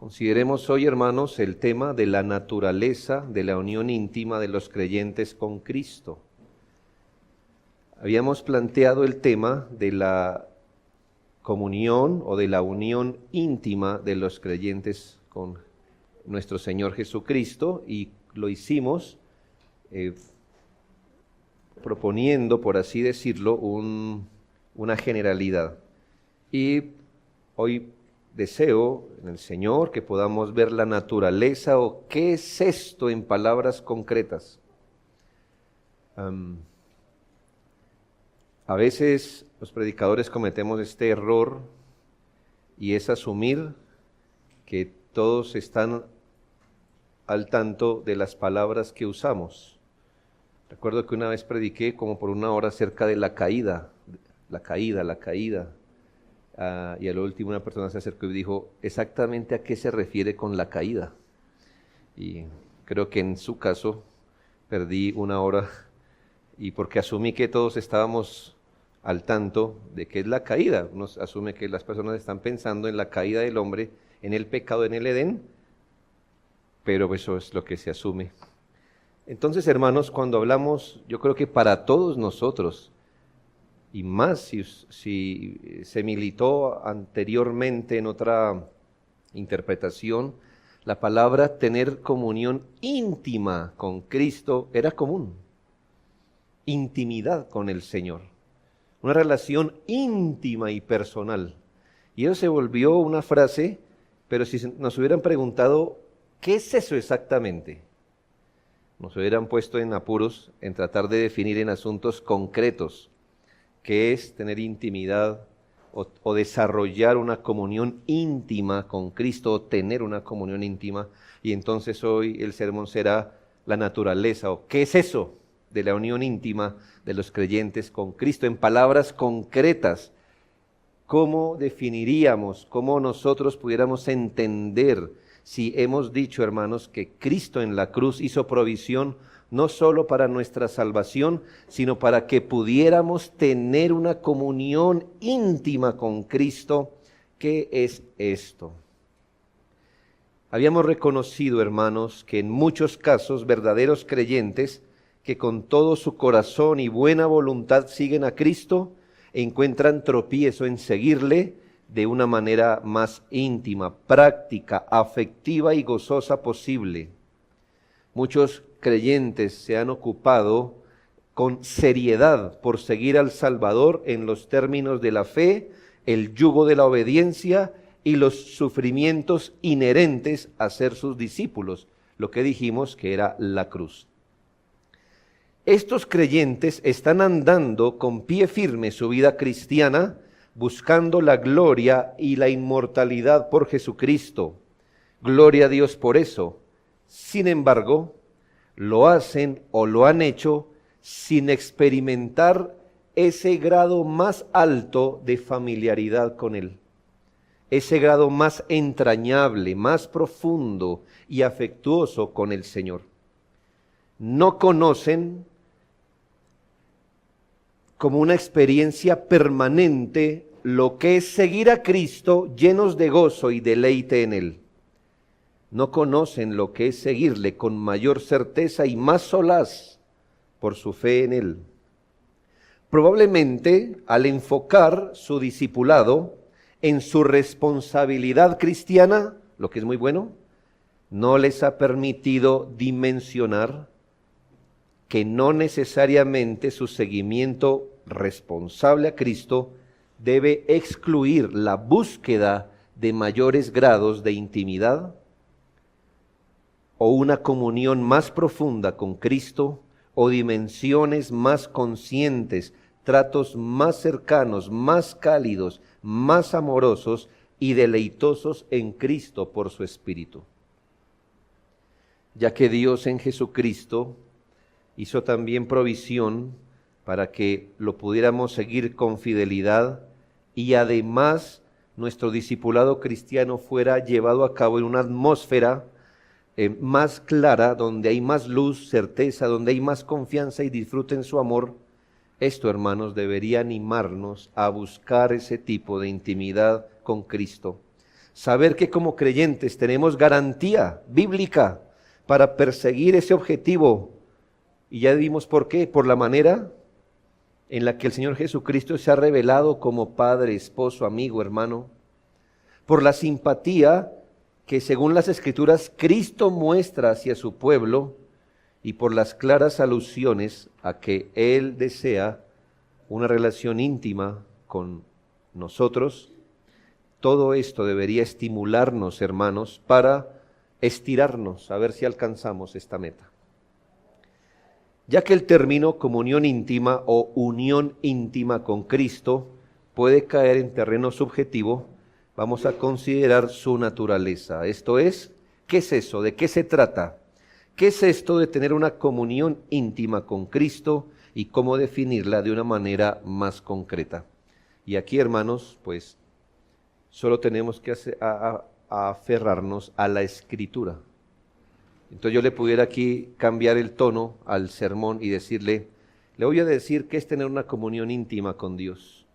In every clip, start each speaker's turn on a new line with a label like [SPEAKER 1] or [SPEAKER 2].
[SPEAKER 1] Consideremos hoy, hermanos, el tema de la naturaleza de la unión íntima de los creyentes con Cristo. Habíamos planteado el tema de la comunión o de la unión íntima de los creyentes con nuestro Señor Jesucristo y lo hicimos proponiendo, por así decirlo, una generalidad. Y hoy deseo en el Señor que podamos ver la naturaleza o qué es esto en palabras concretas. A veces los predicadores cometemos este error y es asumir que todos están al tanto de las palabras que usamos. Recuerdo que una vez prediqué como por una hora acerca de la caída. Y al último una persona se acercó y dijo, ¿exactamente a qué se refiere con la caída? Y creo que en su caso perdí una hora y porque asumí que todos estábamos al tanto de qué es la caída. Uno asume que las personas están pensando en la caída del hombre, en el pecado en el Edén, pero eso es lo que se asume. Entonces, hermanos, cuando hablamos, yo creo que para todos nosotros, y más si se militó anteriormente en otra interpretación, la palabra tener comunión íntima con Cristo era común. Intimidad con el Señor. Una relación íntima y personal. Y eso se volvió una frase, pero si nos hubieran preguntado, ¿qué es eso exactamente? Nos hubieran puesto en apuros en tratar de definir en asuntos concretos qué es tener intimidad o desarrollar una comunión íntima con Cristo, o tener una comunión íntima. Y entonces hoy el sermón será la naturaleza, o qué es eso de la unión íntima de los creyentes con Cristo, en palabras concretas. ¿Cómo definiríamos, cómo nosotros pudiéramos entender si hemos dicho, hermanos, que Cristo en la cruz hizo provisión no solo para nuestra salvación, sino para que pudiéramos tener una comunión íntima con Cristo? ¿Qué es esto? Habíamos reconocido, hermanos, que en muchos casos verdaderos creyentes que con todo su corazón y buena voluntad siguen a Cristo, encuentran tropiezo en seguirle de una manera más íntima, práctica, afectiva y gozosa posible. Muchos creyentes se han ocupado con seriedad por seguir al Salvador en los términos de la fe, el yugo de la obediencia y los sufrimientos inherentes a ser sus discípulos, lo que dijimos que era la cruz. Estos creyentes están andando con pie firme su vida cristiana, buscando la gloria y la inmortalidad por Jesucristo. Gloria a Dios por eso. Sin embargo, lo hacen o lo han hecho sin experimentar ese grado más alto de familiaridad con Él. Ese grado más entrañable, más profundo y afectuoso con el Señor. No conocen como una experiencia permanente lo que es seguir a Cristo llenos de gozo y deleite en Él. No conocen lo que es seguirle con mayor certeza y más solaz por su fe en Él. Probablemente al enfocar su discipulado en su responsabilidad cristiana, lo que es muy bueno, no les ha permitido dimensionar que no necesariamente su seguimiento responsable a Cristo debe excluir la búsqueda de mayores grados de intimidad o una comunión más profunda con Cristo o dimensiones más conscientes, tratos más cercanos, más cálidos, más amorosos y deleitosos en Cristo por su Espíritu. Ya que Dios en Jesucristo hizo también provisión para que lo pudiéramos seguir con fidelidad y además nuestro discipulado cristiano fuera llevado a cabo en una atmósfera más clara, donde hay más luz, certeza, donde hay más confianza y disfrute en su amor. Esto, hermanos, debería animarnos a buscar ese tipo de intimidad con Cristo. Saber que como creyentes tenemos garantía bíblica para perseguir ese objetivo. Y ya vimos por qué, por la manera en la que el Señor Jesucristo se ha revelado como Padre, esposo, amigo, hermano, por la simpatía que según las Escrituras Cristo muestra hacia su pueblo y por las claras alusiones a que Él desea una relación íntima con nosotros. Todo esto debería estimularnos, hermanos, para estirarnos a ver si alcanzamos esta meta. Ya que el término comunión íntima o unión íntima con Cristo puede caer en terreno subjetivo, vamos a considerar su naturaleza. Esto es, ¿qué es eso? ¿De qué se trata? ¿Qué es esto de tener una comunión íntima con Cristo y cómo definirla de una manera más concreta? Y aquí, hermanos, pues solo tenemos que aferrarnos a la Escritura. Entonces yo le pudiera aquí cambiar el tono al sermón y decirle, le voy a decir que es tener una comunión íntima con Dios.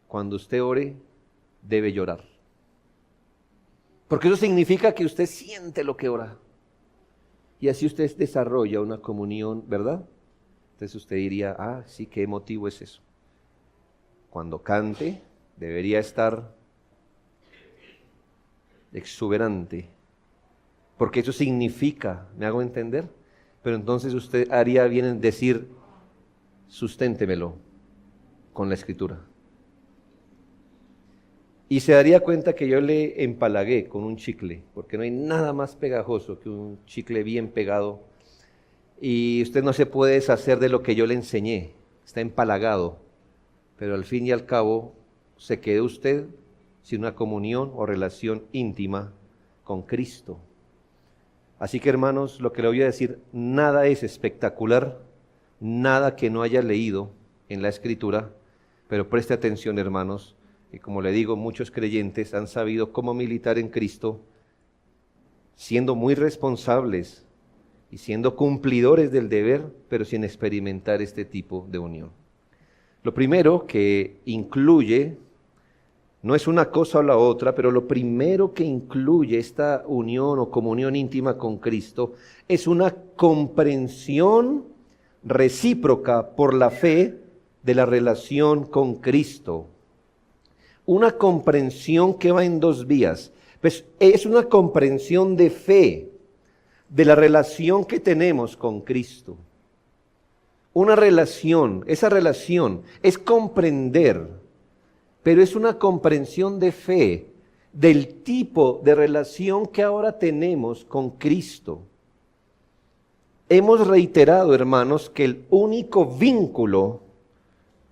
[SPEAKER 1] Cuando usted ore, debe llorar. Porque eso significa que usted siente lo que ora. Y así usted desarrolla una comunión, ¿verdad? Entonces usted diría, sí, qué emotivo es eso. Cuando cante, debería estar exuberante. Porque eso significa, ¿me hago entender? Pero entonces usted haría bien en decir, susténtemelo con la Escritura. Y se daría cuenta que yo le empalagué con un chicle, porque no hay nada más pegajoso que un chicle bien pegado. Y usted no se puede deshacer de lo que yo le enseñé, está empalagado. Pero al fin y al cabo, se quedó usted sin una comunión o relación íntima con Cristo. Así que, hermanos, lo que le voy a decir, nada es espectacular, nada que no haya leído en la Escritura, pero preste atención, hermanos, y como le digo, muchos creyentes han sabido cómo militar en Cristo, siendo muy responsables y siendo cumplidores del deber, pero sin experimentar este tipo de unión. Lo primero que incluye, no es una cosa o la otra, pero lo primero que incluye esta unión o comunión íntima con Cristo es una comprensión recíproca por la fe de la relación con Cristo. Una comprensión que va en dos vías. Pues es una comprensión de fe de la relación que tenemos con Cristo. Una relación, esa relación es comprender, pero es una comprensión de fe del tipo de relación que ahora tenemos con Cristo. Hemos reiterado, hermanos, que el único vínculo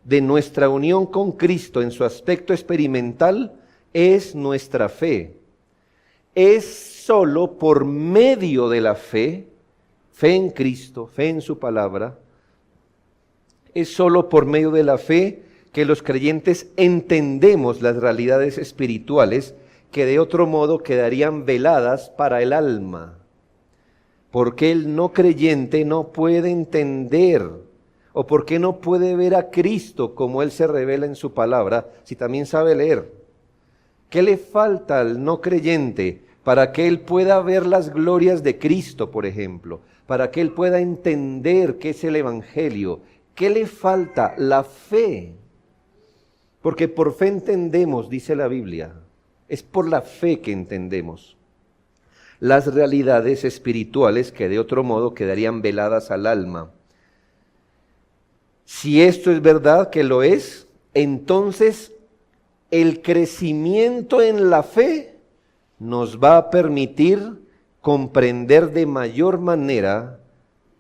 [SPEAKER 1] de nuestra unión con Cristo en su aspecto experimental es nuestra fe. Es solo por medio de la fe, fe en Cristo, fe en su palabra, es solo por medio de la fe que los creyentes entendemos las realidades espirituales que de otro modo quedarían veladas para el alma. Porque el no creyente no puede entender, o porque no puede ver a Cristo como Él se revela en su palabra, si también sabe leer. ¿Qué le falta al no creyente para que él pueda ver las glorias de Cristo, por ejemplo? Para que él pueda entender qué es el Evangelio. ¿Qué le falta? La fe. Porque por fe entendemos, dice la Biblia, es por la fe que entendemos las realidades espirituales que de otro modo quedarían veladas al alma. Si esto es verdad, que lo es, entonces el crecimiento en la fe nos va a permitir comprender de mayor manera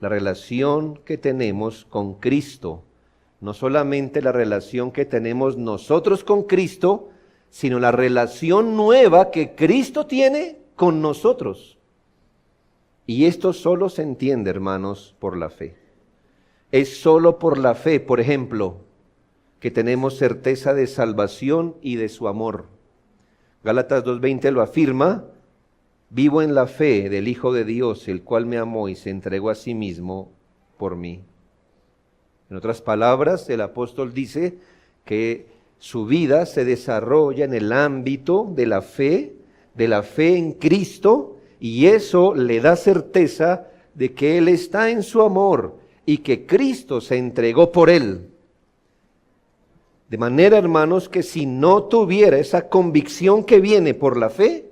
[SPEAKER 1] la relación que tenemos con Cristo. No solamente la relación que tenemos nosotros con Cristo, sino la relación nueva que Cristo tiene con nosotros. Y esto solo se entiende, hermanos, por la fe. Es solo por la fe, por ejemplo, que tenemos certeza de salvación y de su amor. Gálatas 2:20 lo afirma: vivo en la fe del Hijo de Dios, el cual me amó y se entregó a sí mismo por mí. En otras palabras, el apóstol dice que su vida se desarrolla en el ámbito de la fe, de la fe en Cristo, y eso le da certeza de que Él está en su amor y que Cristo se entregó por él. De manera, hermanos, que si no tuviera esa convicción que viene por la fe,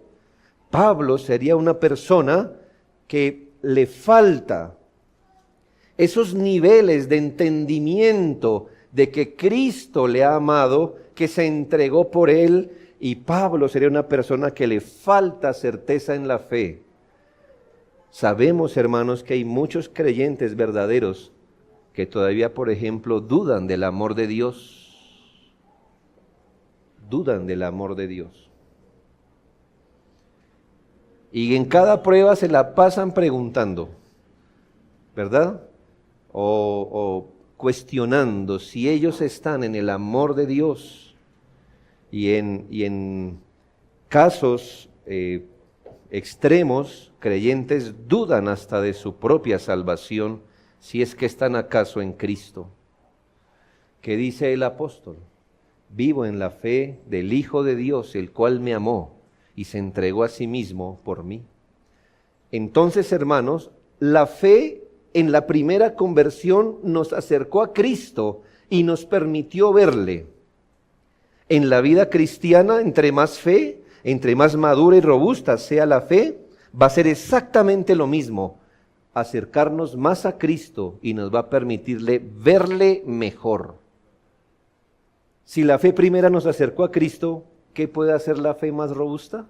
[SPEAKER 1] Pablo sería una persona que le falta esos niveles de entendimiento de que Cristo le ha amado, que se entregó por él, y Pablo sería una persona que le falta certeza en la fe. Sabemos, hermanos, que hay muchos creyentes verdaderos que todavía, por ejemplo, dudan del amor de Dios. Dudan del amor de Dios. Y en cada prueba se la pasan preguntando, ¿verdad? O cuestionando si ellos están en el amor de Dios. Y en casos extremos, creyentes dudan hasta de su propia salvación, si es que están acaso en Cristo. ¿Qué dice el apóstol? Vivo en la fe del Hijo de Dios, el cual me amó y se entregó a sí mismo por mí. Entonces, hermanos, la fe en la primera conversión nos acercó a Cristo y nos permitió verle. En la vida cristiana, entre más fe, entre más madura y robusta sea la fe, va a ser exactamente lo mismo, acercarnos más a Cristo y nos va a permitirle verle mejor. Si la fe primera nos acercó a Cristo, ¿qué puede hacer la fe más robusta?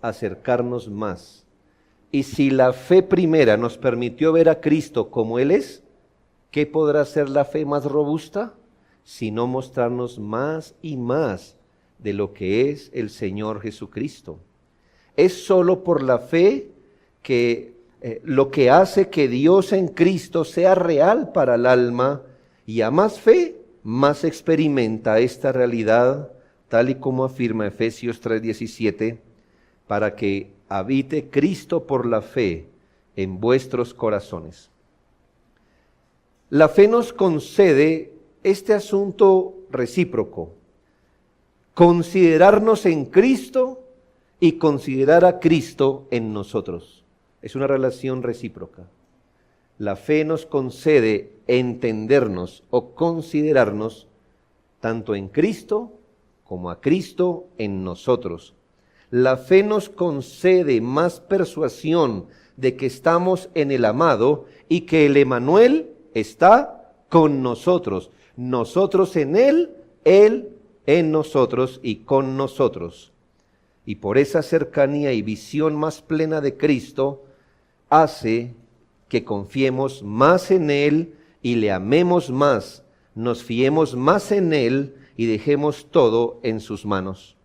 [SPEAKER 1] Acercarnos más. Y si la fe primera nos permitió ver a Cristo como Él es, ¿qué podrá hacer la fe más robusta? Sino mostrarnos más y más de lo que es el Señor Jesucristo. Es solo por la fe que lo que hace que Dios en Cristo sea real para el alma, y a más fe, más experimenta esta realidad, tal y como afirma Efesios 3:17, para que habite Cristo por la fe en vuestros corazones. La fe nos concede este asunto recíproco: considerarnos en Cristo y considerar a Cristo en nosotros. Es una relación recíproca. La fe nos concede entendernos o considerarnos tanto en Cristo como a Cristo en nosotros. La fe nos concede más persuasión de que estamos en el amado y que el Emmanuel está con nosotros. Nosotros en Él en nosotros y con nosotros. Y por esa cercanía y visión más plena de Cristo, hace que confiemos más en Él y le amemos más, nos fiemos más en Él y dejemos todo en sus manos.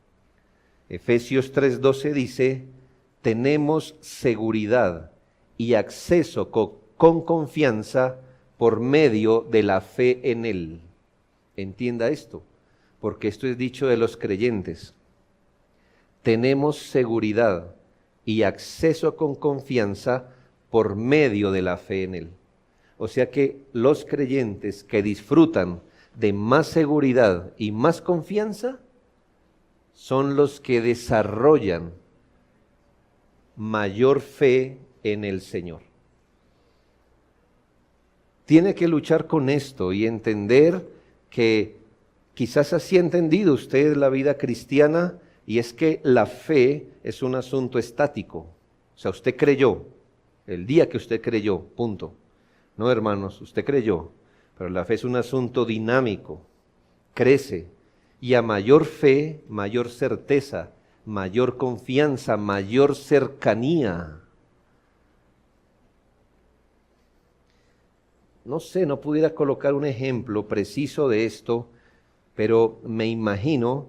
[SPEAKER 1] Efesios 3:12 dice: tenemos seguridad y acceso con confianza por medio de la fe en Él. Entienda esto, porque esto es dicho de los creyentes. Tenemos seguridad y acceso con confianza por medio de la fe en Él. O sea que los creyentes que disfrutan de más seguridad y más confianza son los que desarrollan mayor fe en el Señor. Tiene que luchar con esto y entender que quizás así ha entendido usted la vida cristiana, y es que la fe es un asunto estático. O sea, usted creyó, el día que usted creyó, punto. No, hermanos, usted creyó, pero la fe es un asunto dinámico, crece, y a mayor fe, mayor certeza, mayor confianza, mayor cercanía. No sé, no pudiera colocar un ejemplo preciso de esto, pero me imagino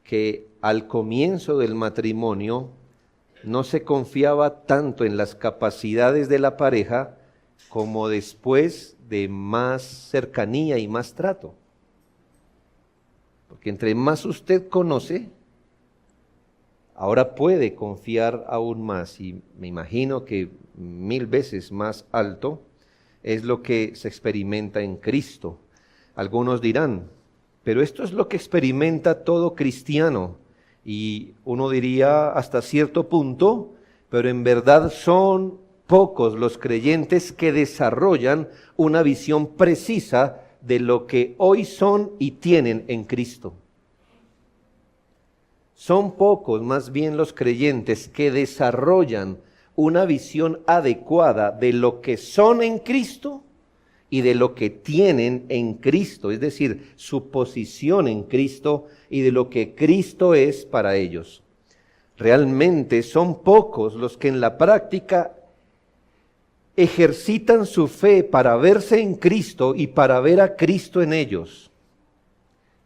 [SPEAKER 1] que al comienzo del matrimonio no se confiaba tanto en las capacidades de la pareja como después de más cercanía y más trato. Porque entre más usted conoce, ahora puede confiar aún más, y me imagino que 1000 veces más alto es lo que se experimenta en Cristo. Algunos dirán, pero esto es lo que experimenta todo cristiano, Y uno diría hasta cierto punto, pero en verdad son pocos los creyentes que desarrollan una visión precisa de lo que hoy son y tienen en Cristo. Son pocos más bien los creyentes que desarrollan una visión adecuada de lo que son en Cristo y de lo que tienen en Cristo, es decir, su posición en Cristo y de lo que Cristo es para ellos. Realmente son pocos los que en la práctica ejercitan su fe para verse en Cristo y para ver a Cristo en ellos.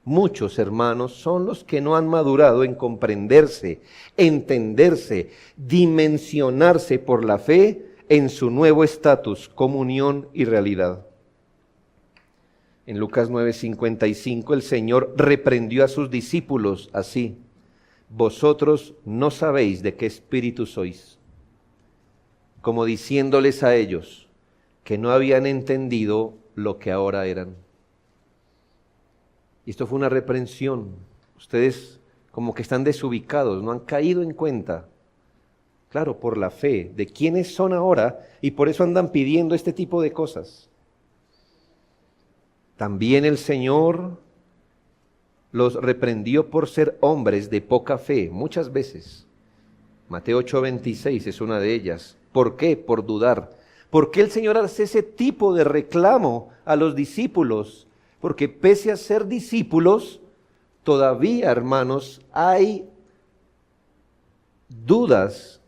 [SPEAKER 1] Muchos hermanos son los que no han madurado en comprenderse, entenderse, dimensionarse por la fe en su nuevo estatus, comunión y realidad. En Lucas 9:55 el Señor reprendió a sus discípulos así: vosotros no sabéis de qué espíritu sois, como diciéndoles a ellos que no habían entendido lo que ahora eran. Y esto fue una reprensión. Ustedes como que están desubicados, no han caído en cuenta, claro, por la fe, de quiénes son ahora, y por eso andan pidiendo este tipo de cosas. También el Señor los reprendió por ser hombres de poca fe, muchas veces. Mateo 8:26 es una de ellas. ¿Por qué? Por dudar. ¿Por qué el Señor hace ese tipo de reclamo a los discípulos? Porque pese a ser discípulos, todavía, hermanos, hay dudas.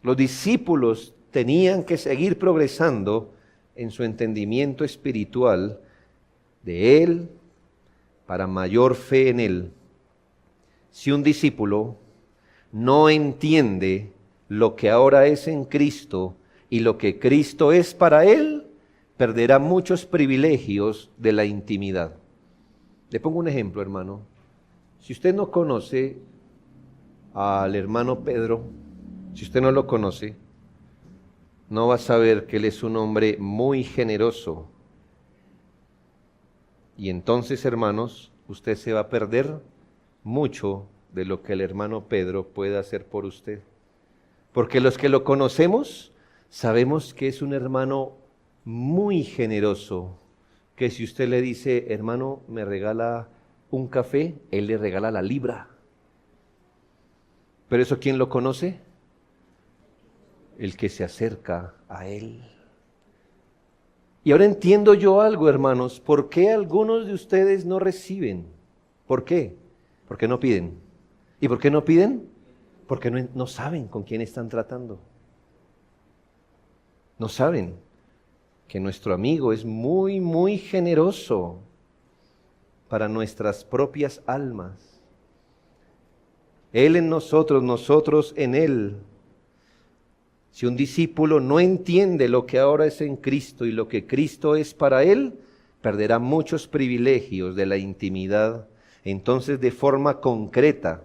[SPEAKER 1] Los discípulos tenían que seguir progresando en su entendimiento espiritual de Él para mayor fe en Él. Si un discípulo no entiende lo que ahora es en Cristo y lo que Cristo es para él, perderá muchos privilegios de la intimidad. Le pongo un ejemplo, hermano. Si usted no conoce al hermano Pedro, si usted no lo conoce, no va a saber que él es un hombre muy generoso. Y entonces, hermanos, usted se va a perder mucho de lo que el hermano Pedro puede hacer por usted. Porque los que lo conocemos sabemos que es un hermano muy generoso, que si usted le dice, hermano, me regala un café, él le regala la libra. Pero eso, ¿quién lo conoce? El que se acerca a él. Y ahora entiendo yo algo, hermanos, ¿por qué algunos de ustedes no reciben? ¿Por qué? Porque no piden. ¿Y por qué no piden? Porque no saben con quién están tratando. No saben que nuestro amigo es muy, muy generoso para nuestras propias almas. Él en nosotros, nosotros en Él. Si un discípulo no entiende lo que ahora es en Cristo y lo que Cristo es para él, perderá muchos privilegios de la intimidad. Entonces, de forma concreta,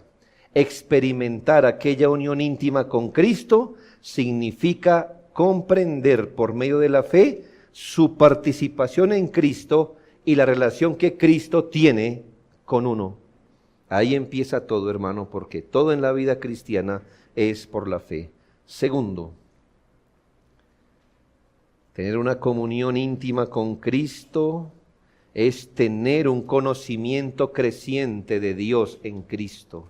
[SPEAKER 1] experimentar aquella unión íntima con Cristo significa comprender por medio de la fe su participación en Cristo y la relación que Cristo tiene con uno. Ahí empieza todo, hermano, porque todo en la vida cristiana es por la fe. Segundo, tener una comunión íntima con Cristo es tener un conocimiento creciente de Dios en Cristo.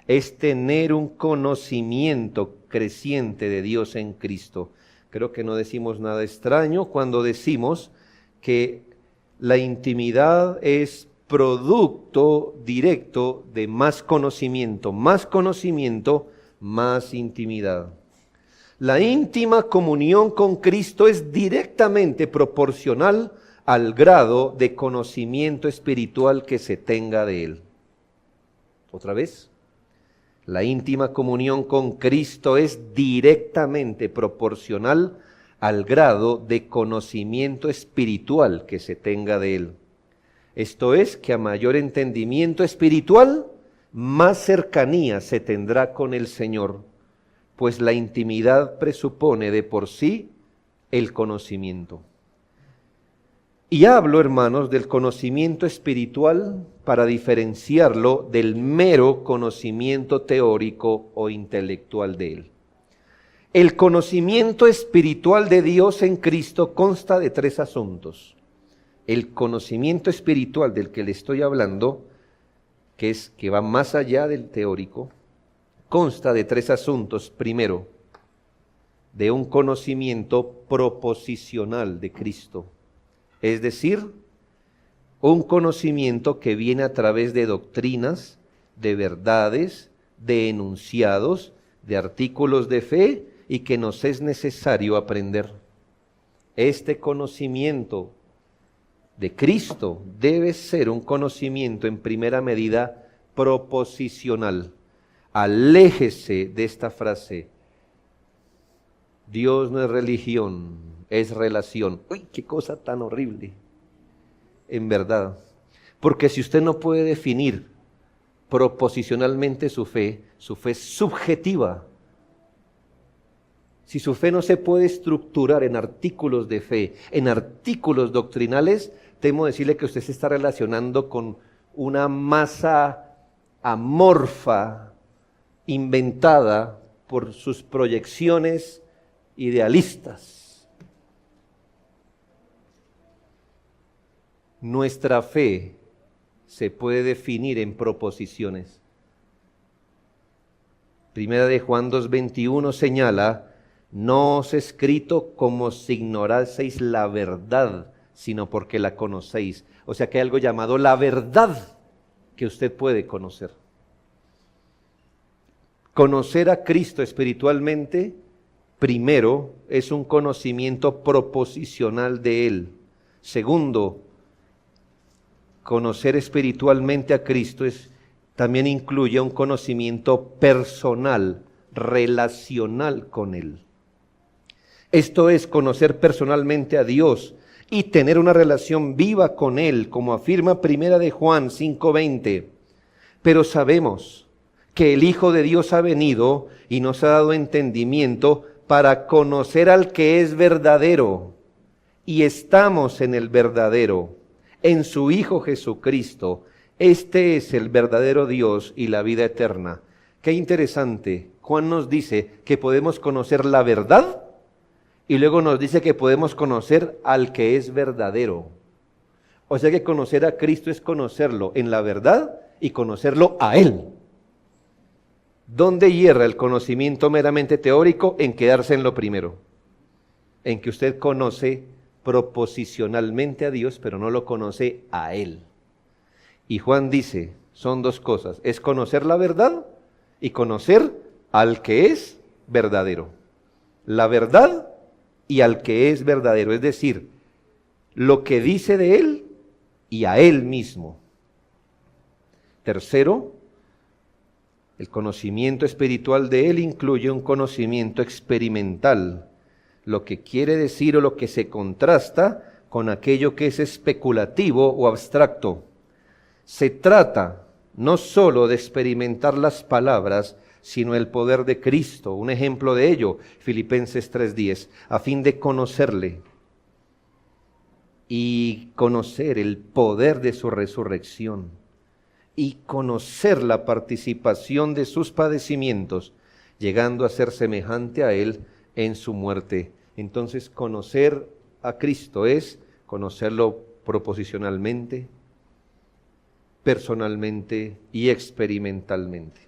[SPEAKER 1] Es tener un conocimiento creciente de Dios en Cristo. Creo que no decimos nada extraño cuando decimos que la intimidad es producto directo de más conocimiento, más intimidad. La íntima comunión con Cristo es directamente proporcional al grado de conocimiento espiritual que se tenga de Él. Otra vez, la íntima comunión con Cristo es directamente proporcional al grado de conocimiento espiritual que se tenga de Él. Esto es, que a mayor entendimiento espiritual, más cercanía se tendrá con el Señor, pues la intimidad presupone de por sí el conocimiento. Y hablo, hermanos, del conocimiento espiritual para diferenciarlo del mero conocimiento teórico o intelectual de él. El conocimiento espiritual de Dios en Cristo consta de tres asuntos. El conocimiento espiritual del que le estoy hablando, que va más allá del teórico, consta de tres asuntos. Primero, de un conocimiento proposicional de Cristo, es decir, un conocimiento que viene a través de doctrinas, de verdades, de enunciados, de artículos de fe y que nos es necesario aprender. Este conocimiento de Cristo debe ser un conocimiento en primera medida proposicional. Aléjese de esta frase: Dios no es religión, es relación. ¡Uy, qué cosa tan horrible! En verdad, porque si usted no puede definir proposicionalmente su fe es subjetiva. Si su fe no se puede estructurar en artículos de fe, en artículos doctrinales, temo decirle que usted se está relacionando con una masa amorfa, inventada por sus proyecciones idealistas. Nuestra fe se puede definir en proposiciones. Primera de Juan 2:21 señala: no os he escrito como si ignoraseis la verdad, sino porque la conocéis. O sea que hay algo llamado la verdad que usted puede conocer. Conocer a Cristo espiritualmente, primero, es un conocimiento proposicional de Él. Segundo, conocer espiritualmente a Cristo también incluye un conocimiento personal, relacional con Él. Esto es conocer personalmente a Dios y tener una relación viva con Él, como afirma Primera de Juan 5:20. Pero sabemos que el Hijo de Dios ha venido y nos ha dado entendimiento para conocer al que es verdadero, y estamos en el verdadero, en su Hijo Jesucristo. Este es el verdadero Dios y la vida eterna. Qué interesante. Juan nos dice que podemos conocer la verdad y luego nos dice que podemos conocer al que es verdadero. O sea que conocer a Cristo es conocerlo en la verdad y conocerlo a Él. ¿Dónde hierra el conocimiento meramente teórico? En quedarse en lo primero. En que usted conoce proposicionalmente a Dios, pero no lo conoce a Él. Y Juan dice, son dos cosas: es conocer la verdad y conocer al que es verdadero. La verdad y al que es verdadero, es decir, lo que dice de Él y a Él mismo. Tercero, el conocimiento espiritual de Él incluye un conocimiento experimental, lo que quiere decir o lo que se contrasta con aquello que es especulativo o abstracto. Se trata no solo de experimentar las palabras, sino el poder de Cristo. Un ejemplo de ello, Filipenses 3:10, a fin de conocerle y conocer el poder de su resurrección y conocer la participación de sus padecimientos, llegando a ser semejante a Él en su muerte. Entonces, conocer a Cristo es conocerlo proposicionalmente, personalmente y experimentalmente.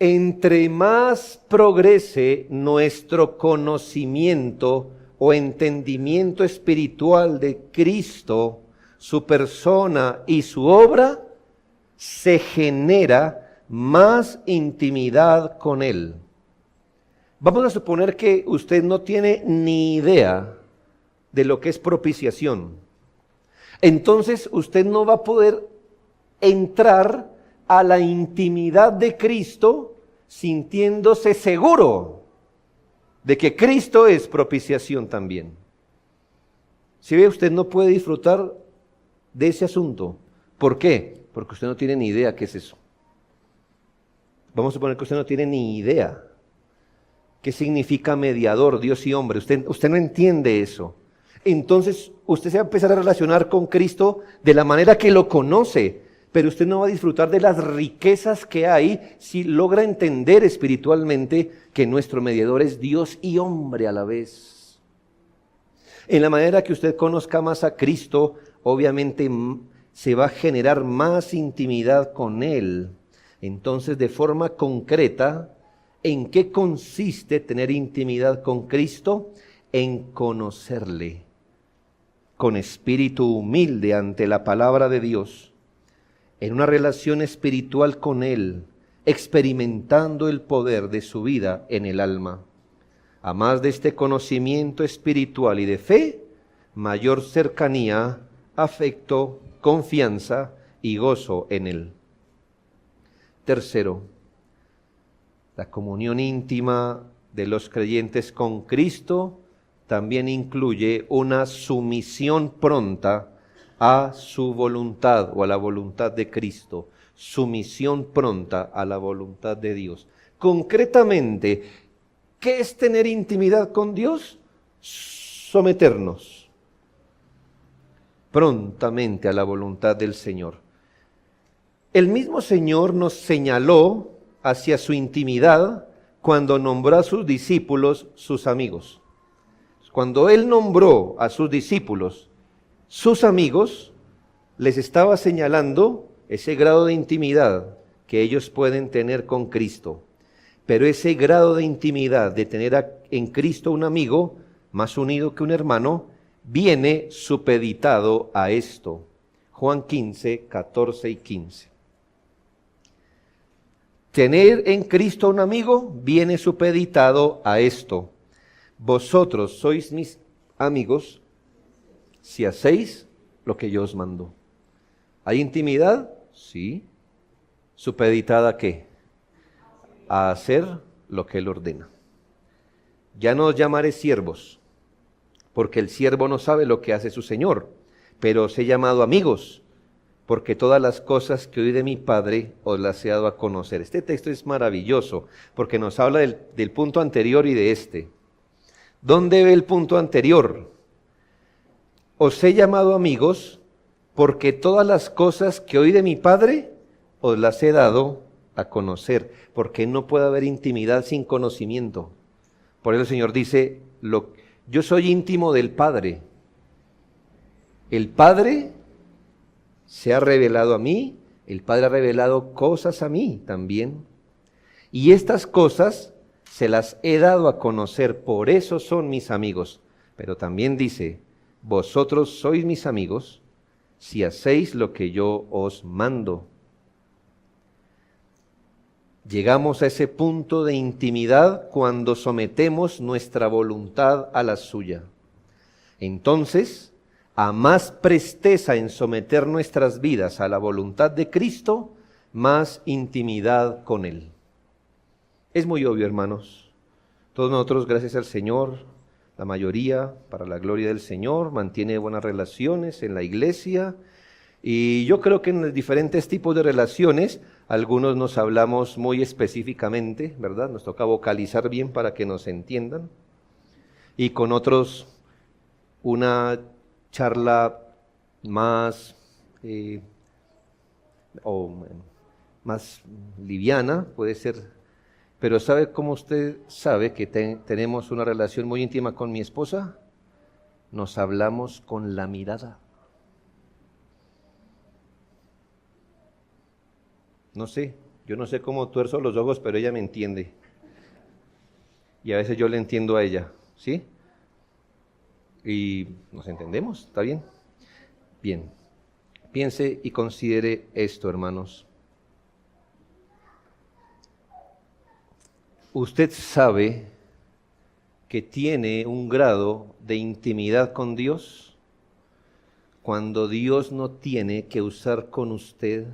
[SPEAKER 1] Entre más progrese nuestro conocimiento o entendimiento espiritual de Cristo, su persona y su obra, se genera más intimidad con Él. Vamos a suponer que usted no tiene ni idea de lo que es propiciación. Entonces usted no va a poder entrar a la intimidad de Cristo sintiéndose seguro de que Cristo es propiciación también. Si ve, usted no puede disfrutar de ese asunto. ¿Por qué? Porque usted no tiene ni idea qué es eso. Vamos a suponer que usted no tiene ni idea qué significa mediador, Dios y hombre. Usted no entiende eso. Entonces usted se va a empezar a relacionar con Cristo de la manera que lo conoce, pero usted no va a disfrutar de las riquezas que hay si logra entender espiritualmente que nuestro mediador es Dios y hombre a la vez. En la manera que usted conozca más a Cristo, obviamente se va a generar más intimidad con Él. Entonces, de forma concreta, ¿en qué consiste tener intimidad con Cristo? En conocerle con espíritu humilde ante la palabra de Dios, en una relación espiritual con Él, experimentando el poder de su vida en el alma. A más de este conocimiento espiritual y de fe, mayor cercanía, afecto, confianza y gozo en Él. Tercero, la comunión íntima de los creyentes con Cristo también incluye una sumisión pronta a su voluntad o a la voluntad de Cristo. Sumisión pronta a la voluntad de Dios. Concretamente, ¿qué es tener intimidad con Dios? Someternos prontamente a la voluntad del Señor. El mismo Señor nos señaló hacia su intimidad cuando nombró a sus discípulos sus amigos. Cuando Él nombró a sus discípulos sus amigos, les estaba señalando ese grado de intimidad que ellos pueden tener con Cristo. Pero ese grado de intimidad, de tener en Cristo un amigo más unido que un hermano, viene supeditado a esto. Juan 15, 14 y 15. Tener en Cristo un amigo viene supeditado a esto. Vosotros sois mis amigos si hacéis lo que yo os mando. ¿Hay intimidad? Sí. ¿Supeditada a qué? A hacer lo que Él ordena. Ya no os llamaré siervos, porque el siervo no sabe lo que hace su Señor, pero os he llamado amigos, porque todas las cosas que oí de mi Padre os las he dado a conocer. Este texto es maravilloso, porque nos habla del punto anterior y de este. ¿Dónde ve el punto anterior? Os he llamado amigos porque todas las cosas que oí de mi Padre os las he dado a conocer, porque no puede haber intimidad sin conocimiento. Por eso el Señor dice, yo soy íntimo del Padre. El Padre se ha revelado a mí, el Padre ha revelado cosas a mí también. Y estas cosas se las he dado a conocer, por eso son mis amigos. Pero también dice, vosotros sois mis amigos si hacéis lo que yo os mando. Llegamos a ese punto de intimidad cuando sometemos nuestra voluntad a la suya. Entonces, a más presteza en someter nuestras vidas a la voluntad de Cristo, más intimidad con Él. Es muy obvio, hermanos. Todos nosotros, gracias al Señor, la mayoría, para la gloria del Señor, mantiene buenas relaciones en la iglesia. Y yo creo que en los diferentes tipos de relaciones, algunos nos hablamos muy específicamente, ¿verdad? Nos toca vocalizar bien para que nos entiendan. Y con otros, una charla más, más liviana, puede ser. Pero ¿sabe cómo usted sabe que tenemos una relación muy íntima con mi esposa? Nos hablamos con la mirada. No sé, yo no sé cómo tuerzo los ojos, pero ella me entiende. Y a veces yo le entiendo a ella, ¿sí? Y nos entendemos, ¿está bien? Bien, piense y considere esto, hermanos. Usted sabe que tiene un grado de intimidad con Dios cuando Dios no tiene que usar con usted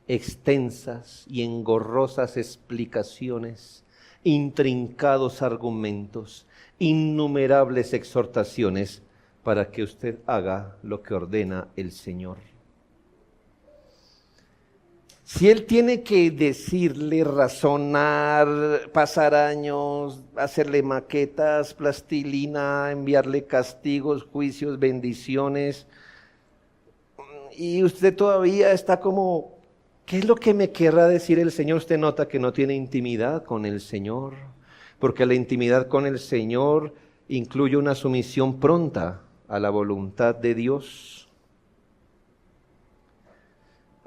[SPEAKER 1] extensas y engorrosas explicaciones, intrincados argumentos, innumerables exhortaciones para que usted haga lo que ordena el Señor. Si él tiene que decirle, razonar, pasar años, hacerle maquetas, plastilina, enviarle castigos, juicios, bendiciones, y usted todavía está como, ¿qué es lo que me querrá decir el Señor? Usted nota que no tiene intimidad con el Señor, porque la intimidad con el Señor incluye una sumisión pronta a la voluntad de Dios.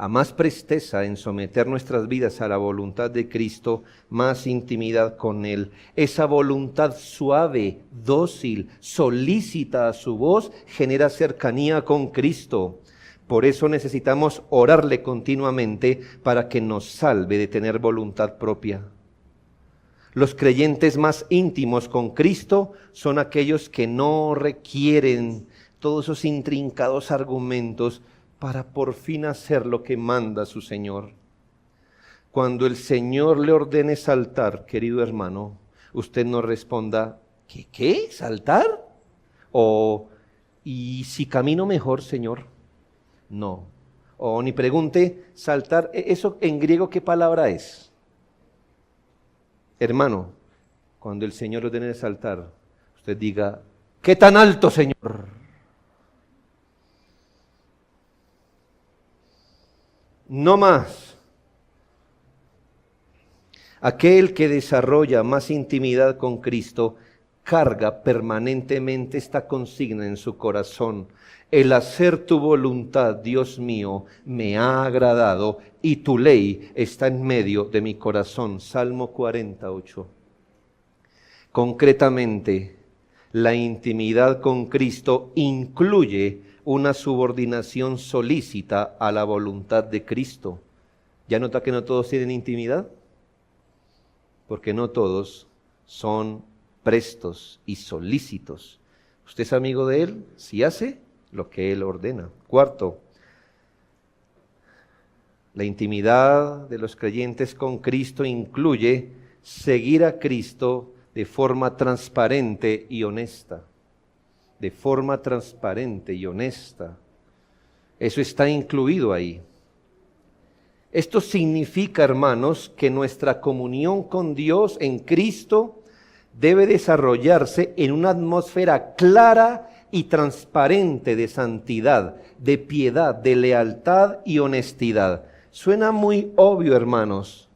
[SPEAKER 1] A más presteza en someter nuestras vidas a la voluntad de Cristo, más intimidad con Él. Esa voluntad suave, dócil, solícita a su voz, genera cercanía con Cristo. Por eso necesitamos orarle continuamente para que nos salve de tener voluntad propia. Los creyentes más íntimos con Cristo son aquellos que no requieren todos esos intrincados argumentos para por fin hacer lo que manda su Señor. Cuando el Señor le ordene saltar, querido hermano, usted no responda, ¿qué? ¿Saltar? O, ¿y si camino mejor, Señor? No. O ni pregunte, saltar, ¿eso en griego qué palabra es? Hermano, cuando el Señor ordene saltar, usted diga, ¿qué tan alto, Señor? No más. Aquel que desarrolla más intimidad con Cristo carga permanentemente esta consigna en su corazón. El hacer tu voluntad, Dios mío, me ha agradado y tu ley está en medio de mi corazón. Salmo 48. Concretamente, la intimidad con Cristo incluye una subordinación solícita a la voluntad de Cristo. ¿Ya nota que no todos tienen intimidad? Porque no todos son prestos y solícitos. ¿Usted es amigo de Él? Si hace lo que Él ordena. Cuarto, la intimidad de los creyentes con Cristo incluye seguir a Cristo de forma transparente y honesta. De forma transparente y honesta. Eso está incluido ahí. Esto significa, hermanos, que nuestra comunión con Dios en Cristo debe desarrollarse en una atmósfera clara y transparente de santidad, de piedad, de lealtad y honestidad. Suena muy obvio, hermanos,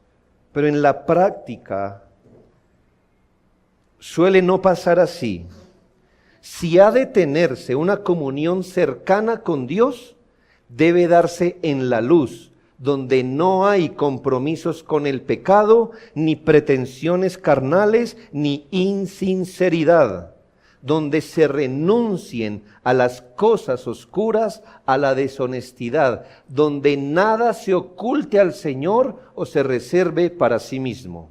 [SPEAKER 1] pero en la práctica suele no pasar así. Si ha de tenerse una comunión cercana con Dios, debe darse en la luz, donde no hay compromisos con el pecado, ni pretensiones carnales, ni insinceridad, donde se renuncien a las cosas oscuras, a la deshonestidad, donde nada se oculte al Señor o se reserve para sí mismo.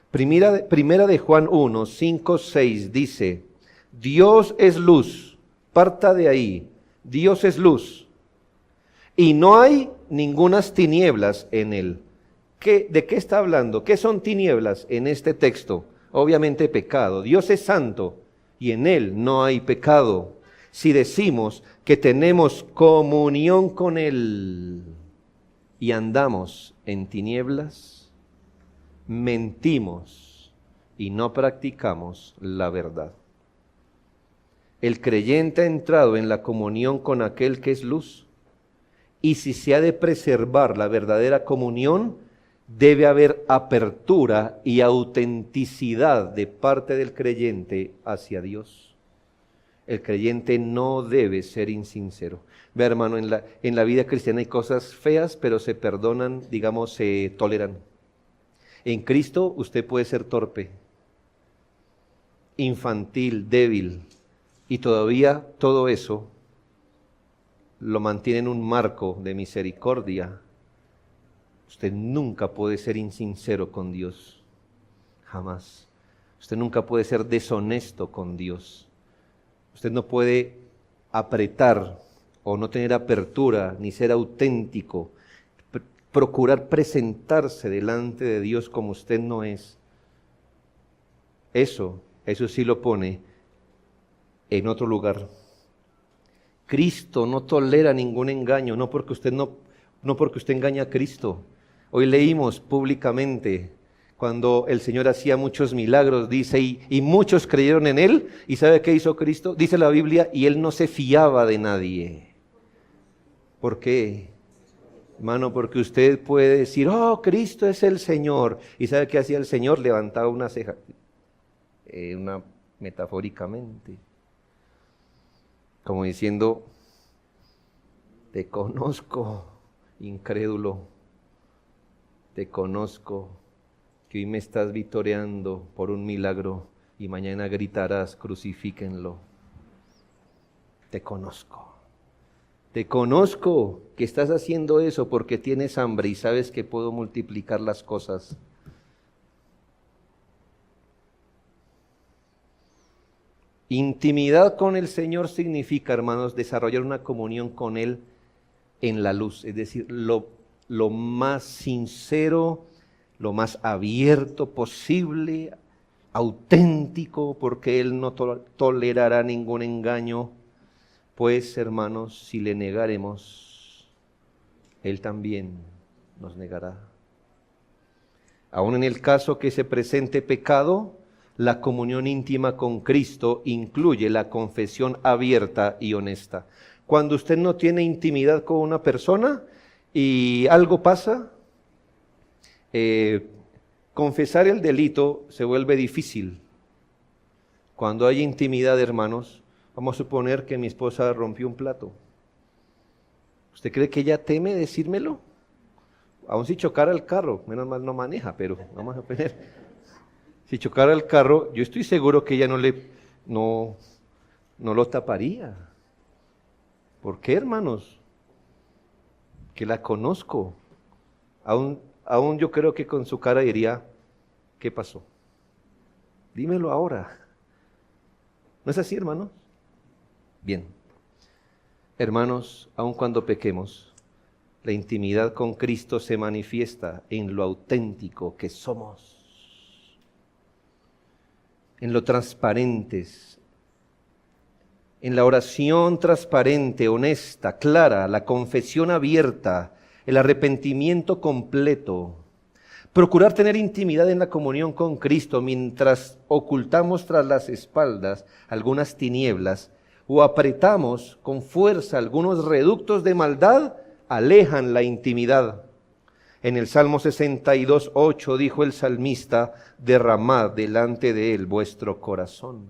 [SPEAKER 1] Primera de Juan 1, 5, 6 dice, Dios es luz, parta de ahí, Dios es luz, y no hay ningunas tinieblas en él. ¿De qué está hablando? ¿Qué son tinieblas en este texto? Obviamente pecado. Dios es santo y en él no hay pecado. Si decimos que tenemos comunión con él y andamos en tinieblas, mentimos y no practicamos la verdad. El creyente ha entrado en la comunión con aquel que es luz, y si se ha de preservar la verdadera comunión, debe haber apertura y autenticidad de parte del creyente hacia Dios. El creyente no debe ser insincero. Ve, hermano, en la vida cristiana hay cosas feas, pero se perdonan, digamos, se toleran. En Cristo usted puede ser torpe, infantil, débil, y todavía todo eso lo mantiene en un marco de misericordia. Usted nunca puede ser insincero con Dios, jamás. Usted nunca puede ser deshonesto con Dios. Usted no puede apretar o no tener apertura, ni ser auténtico, procurar presentarse delante de Dios como usted no es. Eso sí lo pone en otro lugar. Cristo no tolera ningún engaño, no porque usted no no porque usted engaña a Cristo. Hoy leímos públicamente cuando el Señor hacía muchos milagros, dice, y muchos creyeron en Él. ¿Y sabe qué hizo Cristo? Dice la Biblia, y Él no se fiaba de nadie. ¿Por qué? Hermano, porque usted puede decir, oh, Cristo es el Señor. ¿Y sabe qué hacía el Señor? Levantaba una ceja, metafóricamente, como diciendo, te conozco, incrédulo, te conozco, que hoy me estás vitoreando por un milagro y mañana gritarás, crucifíquenlo. Te conozco que estás haciendo eso porque tienes hambre y sabes que puedo multiplicar las cosas. Intimidad con el Señor significa, hermanos, desarrollar una comunión con Él en la luz, es decir, lo más sincero, lo más abierto posible, auténtico, porque Él no tolerará ningún engaño. Pues, hermanos, si le negaremos, Él también nos negará. Aún en el caso que se presente pecado, la comunión íntima con Cristo incluye la confesión abierta y honesta. Cuando usted no tiene intimidad con una persona y algo pasa, confesar el delito se vuelve difícil. Cuando hay intimidad, hermanos, vamos a suponer que mi esposa rompió un plato. ¿Usted cree que ella teme decírmelo? Aún si chocara el carro, menos mal no maneja, pero vamos a poner, si chocara el carro, yo estoy seguro que ella no lo taparía. ¿Por qué, hermanos? Que la conozco. Aún yo creo que con su cara diría, ¿qué pasó? Dímelo ahora. ¿No es así, hermanos? Bien. Hermanos, aun cuando pequemos, la intimidad con Cristo se manifiesta en lo auténtico que somos, en lo transparentes, en la oración transparente, honesta, clara, la confesión abierta, el arrepentimiento completo. Procurar tener intimidad en la comunión con Cristo mientras ocultamos tras las espaldas algunas tinieblas o apretamos con fuerza algunos reductos de maldad, alejan la intimidad. En el Salmo 62:8 dijo el salmista, derramad delante de Él vuestro corazón.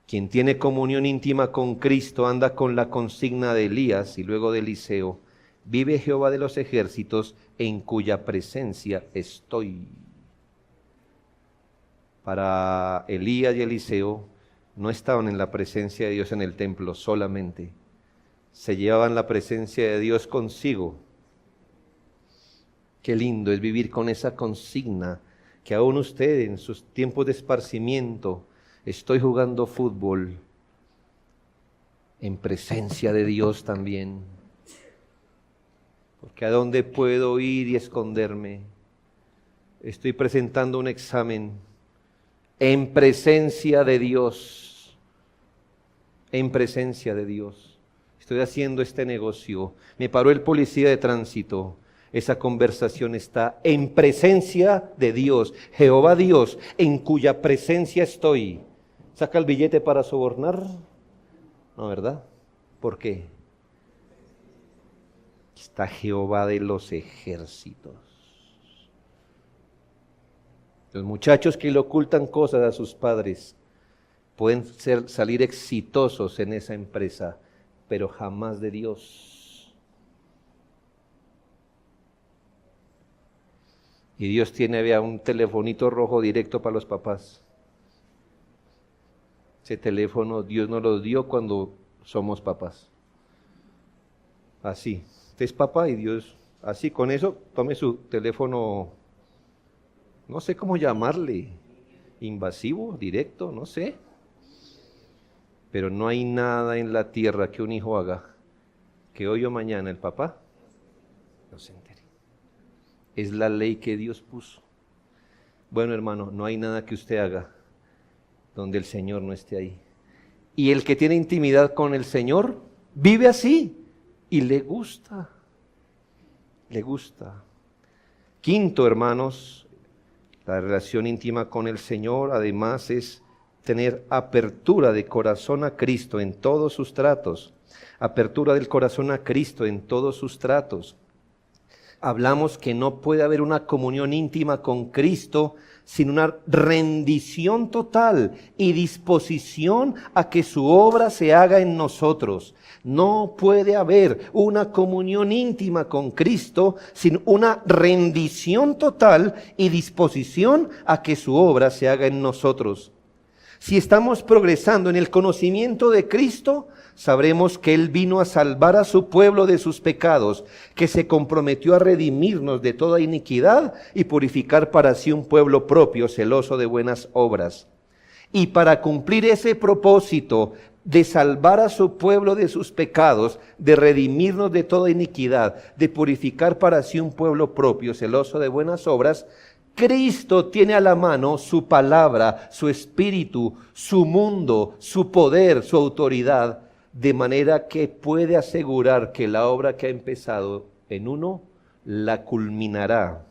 [SPEAKER 1] Quien tiene comunión íntima con Cristo anda con la consigna de Elías y luego de Eliseo, vive Jehová de los ejércitos en cuya presencia estoy. Para Elías y Eliseo no estaban en la presencia de Dios en el templo solamente, se llevaban la presencia de Dios consigo. Qué lindo es vivir con esa consigna, que aún usted en sus tiempos de esparcimiento, estoy jugando fútbol en presencia de Dios también. Porque ¿a dónde puedo ir y esconderme? Estoy presentando un examen en presencia de Dios. En presencia de Dios. Estoy haciendo este negocio. Me paró el policía de tránsito. Esa conversación está en presencia de Dios. Jehová Dios, en cuya presencia estoy. ¿Saca el billete para sobornar? No, ¿verdad? ¿Por qué? Está Jehová de los ejércitos. Los muchachos que le ocultan cosas a sus padres pueden salir exitosos en esa empresa, pero jamás de Dios. Y Dios tiene, vea, un telefonito rojo directo para los papás. Ese teléfono Dios nos lo dio cuando somos papás. Así. Usted es papá y Dios, así con eso, tome su teléfono, no sé cómo llamarle, invasivo, directo, no sé. Pero no hay nada en la tierra que un hijo haga que hoy o mañana el papá no se entere. Es la ley que Dios puso. Bueno, hermano, no hay nada que usted haga donde el Señor no esté ahí. Y el que tiene intimidad con el Señor vive así y le gusta. le gusta. Quinto, hermanos, la relación íntima con el Señor, además, es tener apertura de corazón a Cristo en todos sus tratos. Apertura del corazón a Cristo en todos sus tratos. Hablamos que no puede haber una comunión íntima con Cristo sin una rendición total y disposición a que su obra se haga en nosotros. No puede haber una comunión íntima con Cristo sin una rendición total y disposición a que su obra se haga en nosotros. Si estamos progresando en el conocimiento de Cristo, sabremos que Él vino a salvar a su pueblo de sus pecados, que se comprometió a redimirnos de toda iniquidad y purificar para sí un pueblo propio, celoso de buenas obras. Y para cumplir ese propósito de salvar a su pueblo de sus pecados, de redimirnos de toda iniquidad, de purificar para sí un pueblo propio, celoso de buenas obras, Cristo tiene a la mano su palabra, su espíritu, su mundo, su poder, su autoridad, de manera que puede asegurar que la obra que ha empezado en uno la culminará.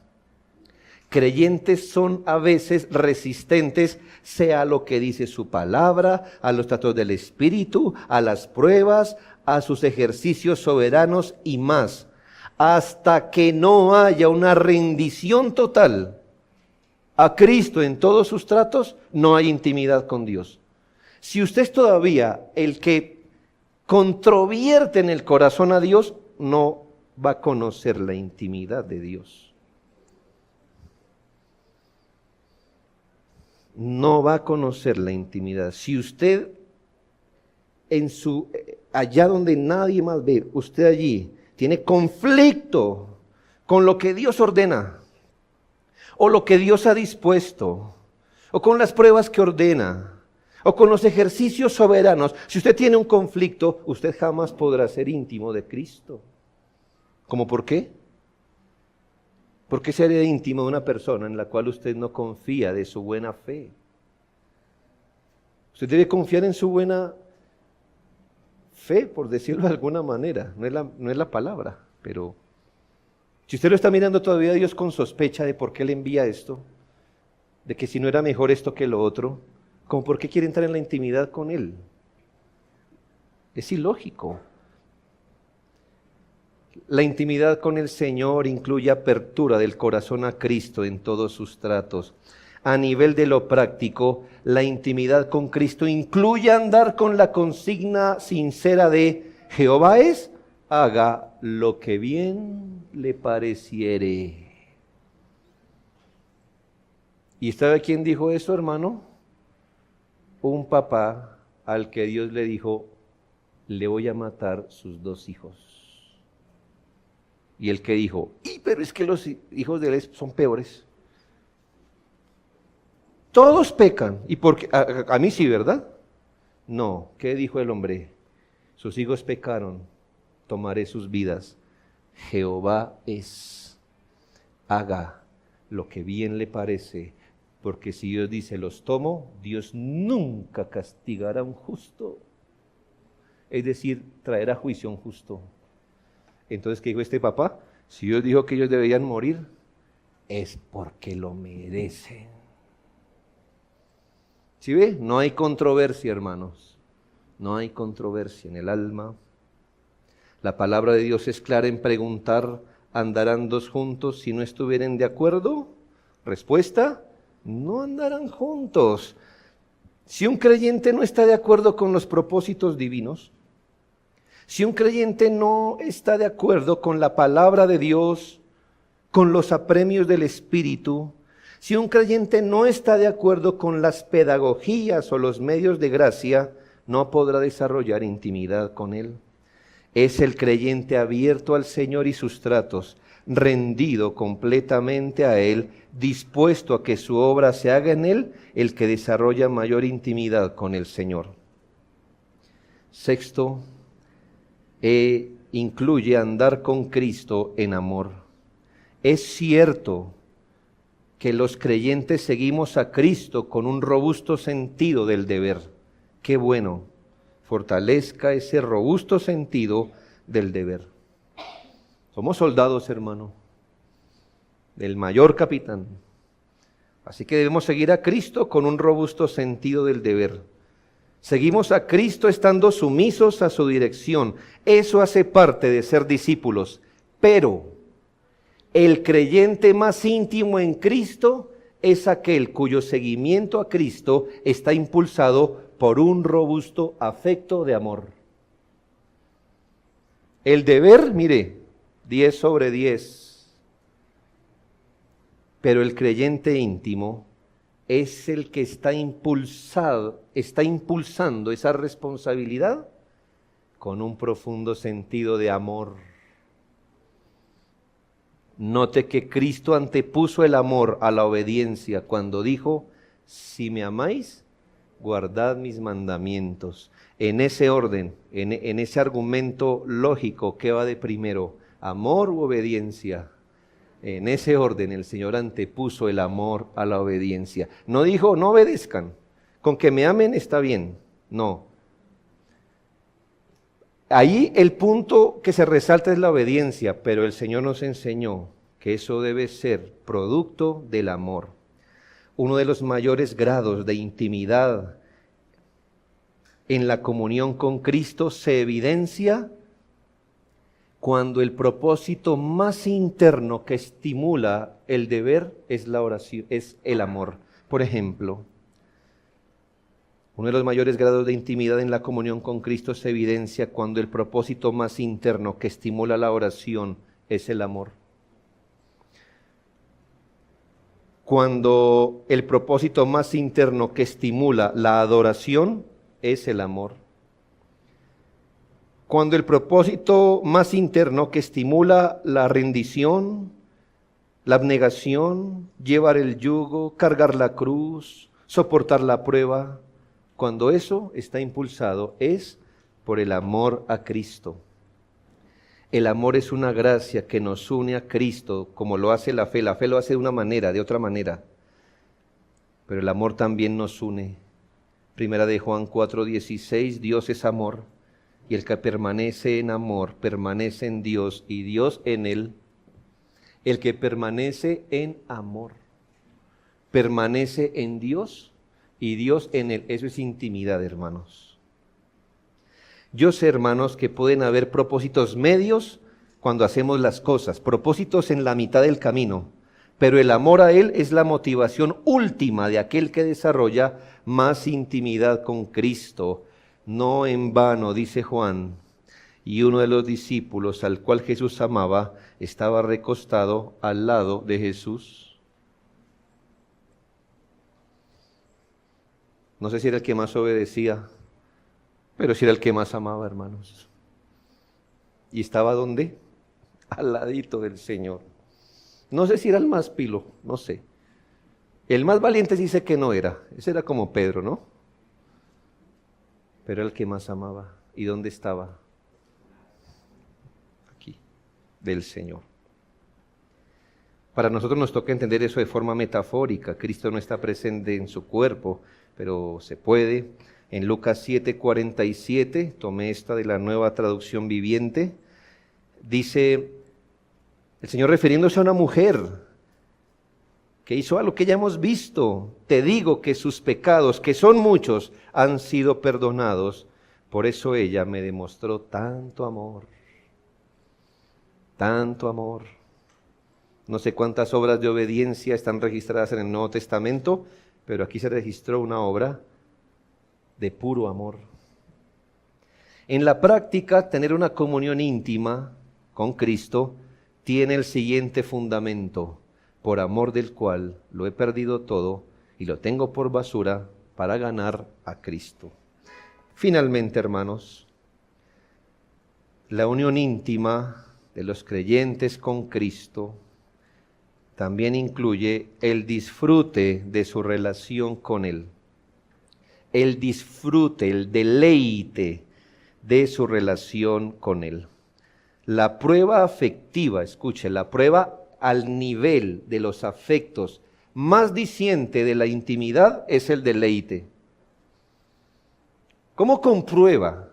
[SPEAKER 1] Creyentes son a veces resistentes, sea a lo que dice su palabra, a los tratos del Espíritu, a las pruebas, a sus ejercicios soberanos y más, hasta que no haya una rendición total a Cristo en todos sus tratos, no hay intimidad con Dios. Si usted es todavía el que controvierte en el corazón a Dios, no va a conocer la intimidad de Dios. No va a conocer la intimidad. Si usted allá donde nadie más ve, usted allí tiene conflicto con lo que Dios ordena, o lo que Dios ha dispuesto, o con las pruebas que ordena, o con los ejercicios soberanos. Si usted tiene un conflicto, usted jamás podrá ser íntimo de Cristo. ¿Cómo por qué? ¿Por qué sería íntimo de una persona en la cual usted no confía de su buena fe? Usted debe confiar en su buena fe, por decirlo de alguna manera. No es la palabra, pero si usted lo está mirando todavía a Dios con sospecha de por qué le envía esto, de que si no era mejor esto que lo otro, ¿cómo por qué quiere entrar en la intimidad con Él? Es ilógico. La intimidad con el Señor incluye apertura del corazón a Cristo en todos sus tratos. A nivel de lo práctico, la intimidad con Cristo incluye andar con la consigna sincera de Jehová es, haga lo que bien le pareciere. ¿Y sabe quién dijo eso, hermano? Un papá al que Dios le dijo, le voy a matar sus 2 hijos. Y el que dijo, pero es que los hijos de él son peores. Todos pecan. ¿Y porque a mí sí, verdad? No. ¿Qué dijo el hombre? Sus hijos pecaron, tomaré sus vidas. Jehová es, haga lo que bien le parece, porque si Dios dice los tomo, Dios nunca castigará a un justo. Es decir, traerá juicio a un justo. Entonces, ¿qué dijo este papá? Si Dios dijo que ellos deberían morir, es porque lo merecen. ¿Sí ve? No hay controversia, hermanos. No hay controversia en el alma. La palabra de Dios es clara en preguntar, ¿andarán 2 juntos si no estuvieren de acuerdo? Respuesta, no andarán juntos. Si un creyente no está de acuerdo con los propósitos divinos, si un creyente no está de acuerdo con la palabra de Dios, con los apremios del Espíritu, si un creyente no está de acuerdo con las pedagogías o los medios de gracia, no podrá desarrollar intimidad con Él. Es el creyente abierto al Señor y sus tratos, rendido completamente a Él, dispuesto a que su obra se haga en Él, el que desarrolla mayor intimidad con el Señor. Sexto, incluye andar con Cristo en amor. Es cierto que los creyentes seguimos a Cristo con un robusto sentido del deber. Qué bueno, fortalezca ese robusto sentido del deber. Somos soldados, hermano, del mayor capitán. Así que debemos seguir a Cristo con un robusto sentido del deber. Seguimos a Cristo estando sumisos a su dirección. Eso hace parte de ser discípulos. Pero el creyente más íntimo en Cristo es aquel cuyo seguimiento a Cristo está impulsado por un robusto afecto de amor. El deber, mire, 10 sobre 10. Pero el creyente íntimo es el que está impulsando esa responsabilidad con un profundo sentido de amor. Note que Cristo antepuso el amor a la obediencia cuando dijo, si me amáis, guardad mis mandamientos. En ese orden, en ese argumento lógico, ¿qué va de primero? ¿Amor u obediencia? En ese orden el Señor antepuso el amor a la obediencia. No dijo, no obedezcan, con que me amen está bien. No. Ahí el punto que se resalta es la obediencia, pero el Señor nos enseñó que eso debe ser producto del amor. Uno de los mayores grados de intimidad en la comunión con Cristo se evidencia cuando el propósito más interno que estimula el deber es la oración, es el amor. Por ejemplo, uno de los mayores grados de intimidad en la comunión con Cristo se evidencia cuando el propósito más interno que estimula la oración es el amor. Cuando el propósito más interno que estimula la adoración es el amor. Cuando el propósito más interno que estimula la rendición, la abnegación, llevar el yugo, cargar la cruz, soportar la prueba, cuando eso está impulsado es por el amor a Cristo. El amor es una gracia que nos une a Cristo, como lo hace la fe. La fe lo hace de una manera, de otra manera. Pero el amor también nos une. Primera de Juan 4:16, Dios es amor. Y el que permanece en amor, permanece en Dios y Dios en él. El que permanece en amor, permanece en Dios y Dios en él. Eso es intimidad, hermanos. Yo sé, hermanos, que pueden haber propósitos medios cuando hacemos las cosas, propósitos en la mitad del camino, pero el amor a Él es la motivación última de aquel que desarrolla más intimidad con Cristo. No en vano, dice Juan, y uno de los discípulos al cual Jesús amaba estaba recostado al lado de Jesús. No sé si era el que más obedecía, pero sí era el que más amaba, hermanos. ¿Y estaba dónde? Al ladito del Señor. No sé si era el más pilo, no sé. El más valiente sí sé que no era. Ese era como Pedro, ¿no? Pero era el que más amaba. ¿Y dónde estaba? Aquí, del Señor. Para nosotros nos toca entender eso de forma metafórica. Cristo no está presente en su cuerpo, pero se puede. En Lucas 7:47, tomé esta de la Nueva Traducción Viviente, dice el Señor refiriéndose a una mujer que hizo algo que ya hemos visto. Te digo que sus pecados, que son muchos, han sido perdonados. Por eso ella me demostró tanto amor. Tanto amor. No sé cuántas obras de obediencia están registradas en el Nuevo Testamento, pero aquí se registró una obra de puro amor. En la práctica, tener una comunión íntima con Cristo tiene el siguiente fundamento: por amor del cual lo he perdido todo y lo tengo por basura para ganar a Cristo. Finalmente, hermanos, la unión íntima de los creyentes con Cristo también incluye el disfrute de su relación con Él. El disfrute, el deleite de su relación con Él. La prueba afectiva, escuche, la prueba al nivel de los afectos más diciente de la intimidad es el deleite. ¿Cómo comprueba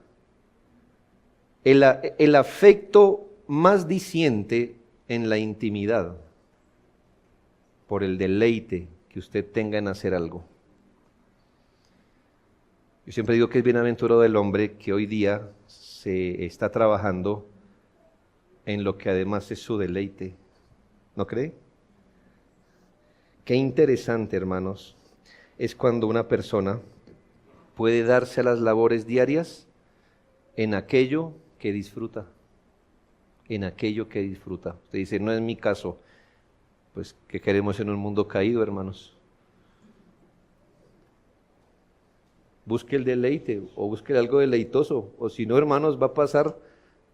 [SPEAKER 1] el afecto más diciente en la intimidad, por el deleite que usted tenga en hacer algo. Yo siempre digo que es bienaventurado el hombre que hoy día se está trabajando en lo que además es su deleite. ¿No cree? Qué interesante, hermanos, es cuando una persona puede darse a las labores diarias en aquello que disfruta. En aquello que disfruta. Usted dice, no es mi caso. Pues, ¿qué queremos en un mundo caído, hermanos? Busque el deleite o busque algo deleitoso. O si no, hermanos, va a pasar,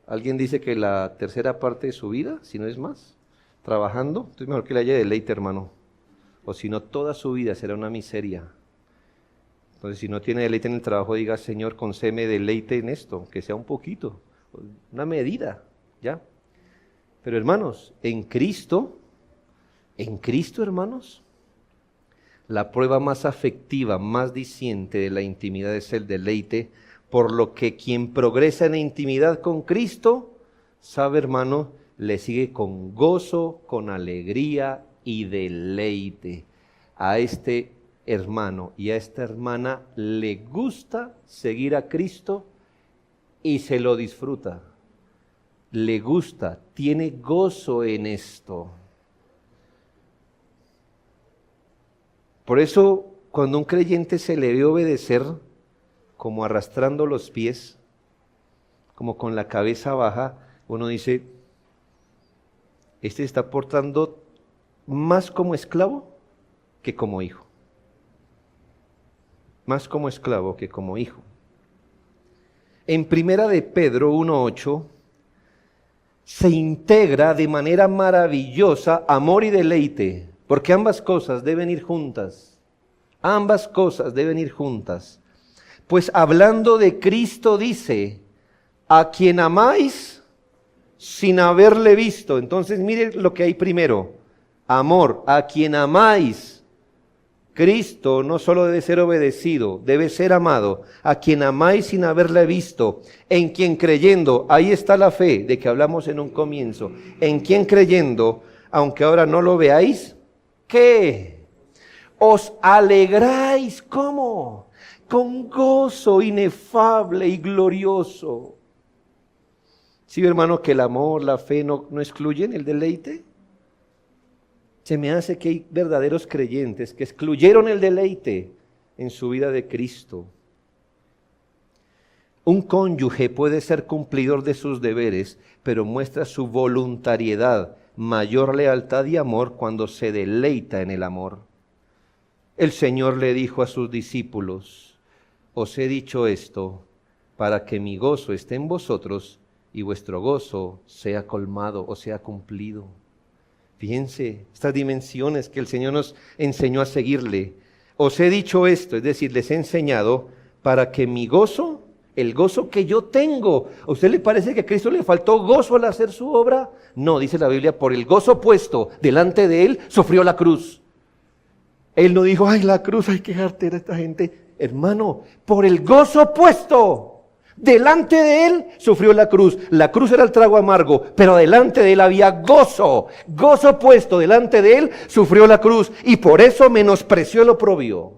[SPEAKER 1] alguien dice que la tercera parte de su vida, si no es más, trabajando. Entonces mejor que le haya deleite, hermano. O si no, toda su vida será una miseria. Entonces, si no tiene deleite en el trabajo, diga, Señor, concédeme deleite en esto, que sea un poquito, una medida, ¿ya? Pero hermanos, en Cristo, hermanos, la prueba más afectiva, más diciente de la intimidad es el deleite, por lo que quien progresa en la intimidad con Cristo, sabe, hermano, le sigue con gozo, con alegría y deleite. A este hermano y a esta hermana le gusta seguir a Cristo y se lo disfruta. Le gusta, tiene gozo en esto. Por eso, cuando un creyente se le ve obedecer, como arrastrando los pies, como con la cabeza baja, uno dice, este se está portando más como esclavo que como hijo. Más como esclavo que como hijo. En Primera de Pedro 1:8 se integra de manera maravillosa amor y deleite, porque ambas cosas deben ir juntas. Ambas cosas deben ir juntas. Pues hablando de Cristo dice, a quien amáis sin haberle visto. Entonces mire lo que hay primero. Amor, a quien amáis. Cristo no solo debe ser obedecido, debe ser amado. A quien amáis sin haberle visto. En quien creyendo, ahí está la fe de que hablamos en un comienzo. En quien creyendo, aunque ahora no lo veáis, ¿qué? Os alegráis, ¿cómo? Con gozo inefable y glorioso. ¿Sí, hermano, que el amor, la fe no excluyen el deleite? Se me hace que hay verdaderos creyentes que excluyeron el deleite en su vida de Cristo. Un cónyuge puede ser cumplidor de sus deberes, pero muestra su voluntariedad, mayor lealtad y amor cuando se deleita en el amor. El Señor le dijo a sus discípulos, os he dicho esto para que mi gozo esté en vosotros y vuestro gozo sea colmado o sea cumplido. Fíjense estas dimensiones que el Señor nos enseñó a seguirle. Os he dicho esto, es decir, les he enseñado para que mi gozo, el gozo que yo tengo. ¿A usted le parece que a Cristo le faltó gozo al hacer su obra? No, dice la Biblia, por el gozo puesto delante de Él, sufrió la cruz. Él no dijo, ay, la cruz, hay que jartar a esta gente. Hermano, por el gozo puesto delante de Él, sufrió la cruz. La cruz era el trago amargo, pero delante de Él había gozo. Gozo puesto delante de Él, sufrió la cruz. Y por eso menospreció el oprobio.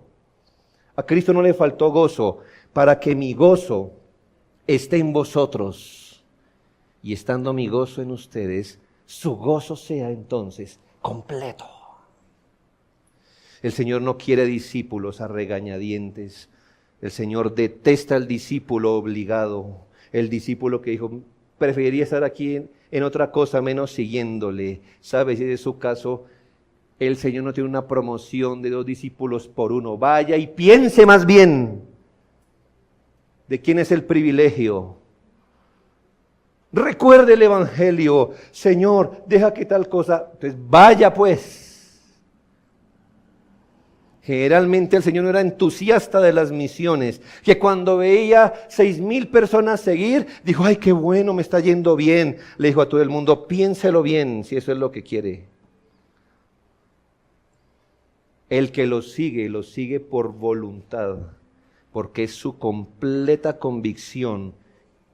[SPEAKER 1] A Cristo no le faltó gozo, para que mi gozo esté en vosotros. Y estando mi gozo en ustedes, su gozo sea entonces completo. El Señor no quiere discípulos a regañadientes. El Señor detesta al discípulo obligado. El discípulo que dijo, preferiría estar aquí en otra cosa menos siguiéndole. ¿Sabe? Si es su caso, el Señor no tiene una promoción de 2 discípulos por 1. Vaya y piense más bien de quién es el privilegio. Recuerde el Evangelio. Señor, deja que tal cosa. Entonces vaya pues. Generalmente el Señor no era entusiasta de las misiones, que cuando veía 6,000 personas seguir, dijo, ay, qué bueno, me está yendo bien. Le dijo a todo el mundo, piénselo bien, si eso es lo que quiere. El que lo sigue por voluntad, porque es su completa convicción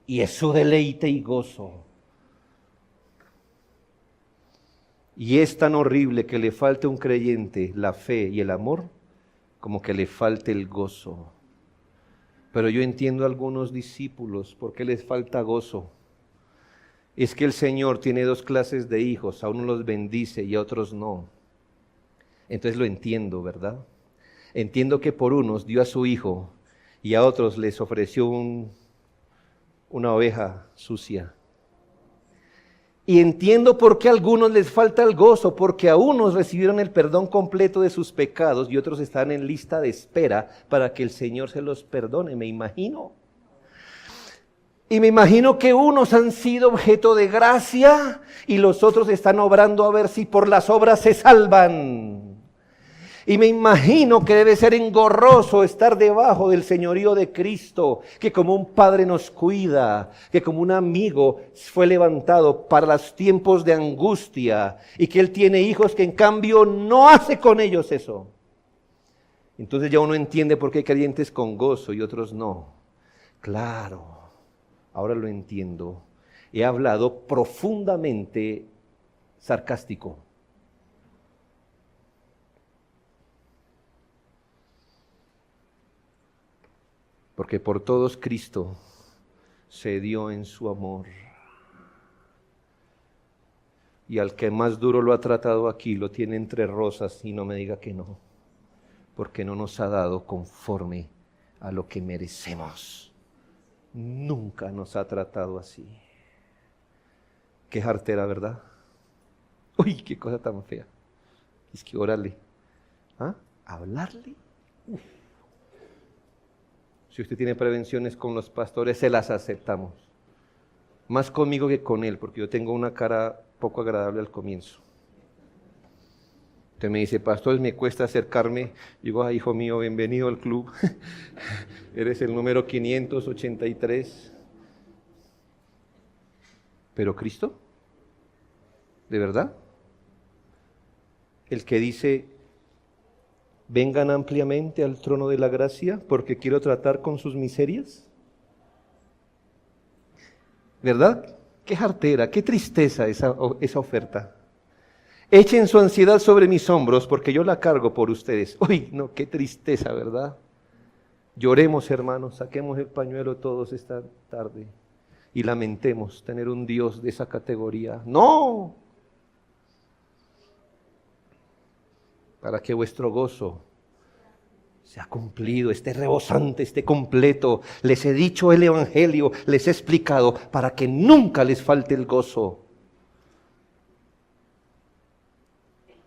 [SPEAKER 1] y es su deleite y gozo. Y es tan horrible que le falte a un creyente la fe y el amor como que le falte el gozo. Pero yo entiendo a algunos discípulos por qué les falta gozo. Es que el Señor tiene dos clases de hijos, a unos los bendice y a otros no. Entonces lo entiendo, ¿verdad? Entiendo que por unos dio a su hijo y a otros les ofreció una oveja sucia. Y entiendo por qué a algunos les falta el gozo, porque a unos recibieron el perdón completo de sus pecados y otros están en lista de espera para que el Señor se los perdone, me imagino. Y me imagino que unos han sido objeto de gracia y los otros están obrando a ver si por las obras se salvan. Y me imagino que debe ser engorroso estar debajo del señorío de Cristo, que como un padre nos cuida, que como un amigo fue levantado para los tiempos de angustia y que Él tiene hijos que en cambio no hace con ellos eso. Entonces ya uno entiende por qué hay creyentes con gozo y otros no. Claro, ahora lo entiendo. He hablado profundamente sarcástico. Porque por todos Cristo se dio en su amor. Y al que más duro lo ha tratado aquí, lo tiene entre rosas y no me diga que no. Porque no nos ha dado conforme a lo que merecemos. Nunca nos ha tratado así. Qué jartera, ¿verdad? Uy, qué cosa tan fea. Es que órale. ¿Ah? ¿Hablarle? Uf. Si usted tiene prevenciones con los pastores, se las aceptamos. Más conmigo que con él, porque yo tengo una cara poco agradable al comienzo. Usted me dice, pastor, me cuesta acercarme. Digo, hijo mío, bienvenido al club. Eres el número 583. ¿Pero Cristo? ¿De verdad? El que dice, vengan ampliamente al trono de la gracia porque quiero tratar con sus miserias. ¿Verdad? Qué jartera, qué tristeza esa oferta. Echen su ansiedad sobre mis hombros porque yo la cargo por ustedes. Uy, no, qué tristeza, ¿verdad? Lloremos, hermanos, saquemos el pañuelo todos esta tarde y lamentemos tener un Dios de esa categoría. ¡No! Para que vuestro gozo sea cumplido, esté rebosante, esté completo. Les he dicho el Evangelio, les he explicado, para que nunca les falte el gozo.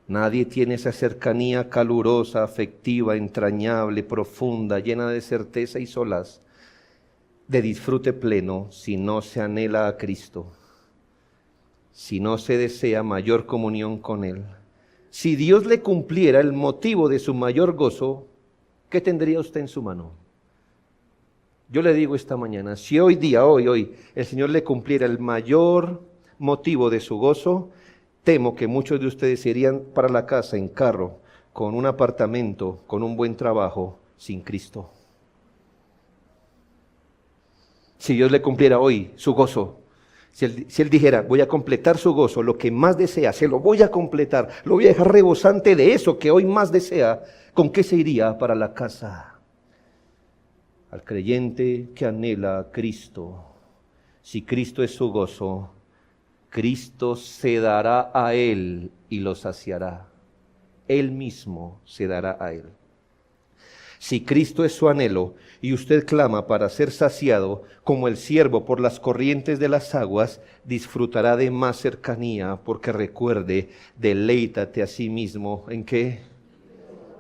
[SPEAKER 1] Nadie tiene esa cercanía calurosa, afectiva, entrañable, profunda, llena de certeza y solaz, de disfrute pleno, si no se anhela a Cristo, si no se desea mayor comunión con Él. Si Dios le cumpliera el motivo de su mayor gozo, ¿qué tendría usted en su mano? Yo le digo esta mañana, si hoy día, hoy, el Señor le cumpliera el mayor motivo de su gozo, temo que muchos de ustedes irían para la casa en carro, con un apartamento, con un buen trabajo, sin Cristo. Si Dios le cumpliera hoy su gozo, si él dijera, voy a completar su gozo, lo que más desea, se lo voy a completar, lo voy a dejar rebosante de eso que hoy más desea, ¿con qué se iría para la casa? Al creyente que anhela a Cristo. Si Cristo es su gozo, Cristo se dará a él y lo saciará. Él mismo se dará a él. Si Cristo es su anhelo y usted clama para ser saciado como el ciervo por las corrientes de las aguas, disfrutará de más cercanía, porque recuerde, deleítate a sí mismo. ¿En qué?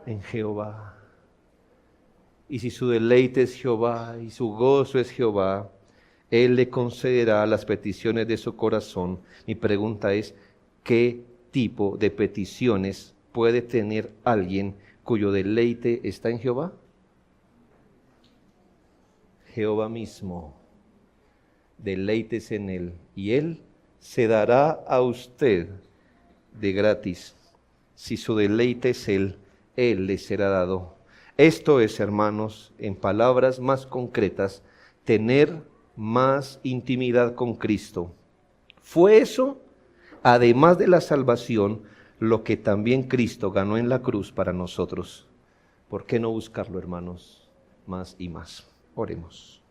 [SPEAKER 1] En Jehová. Y si su deleite es Jehová y su gozo es Jehová, Él le concederá las peticiones de su corazón. Mi pregunta es, ¿qué tipo de peticiones puede tener alguien cuyo deleite está en Jehová? Jehová mismo, deleites en Él, y Él se dará a usted de gratis. Si su deleite es Él, Él le será dado. Esto es, hermanos, en palabras más concretas, tener más intimidad con Cristo. ¿Fue eso además de la salvación, lo que también Cristo ganó en la cruz para nosotros. ¿Por qué no buscarlo, hermanos, más y más? Oremos.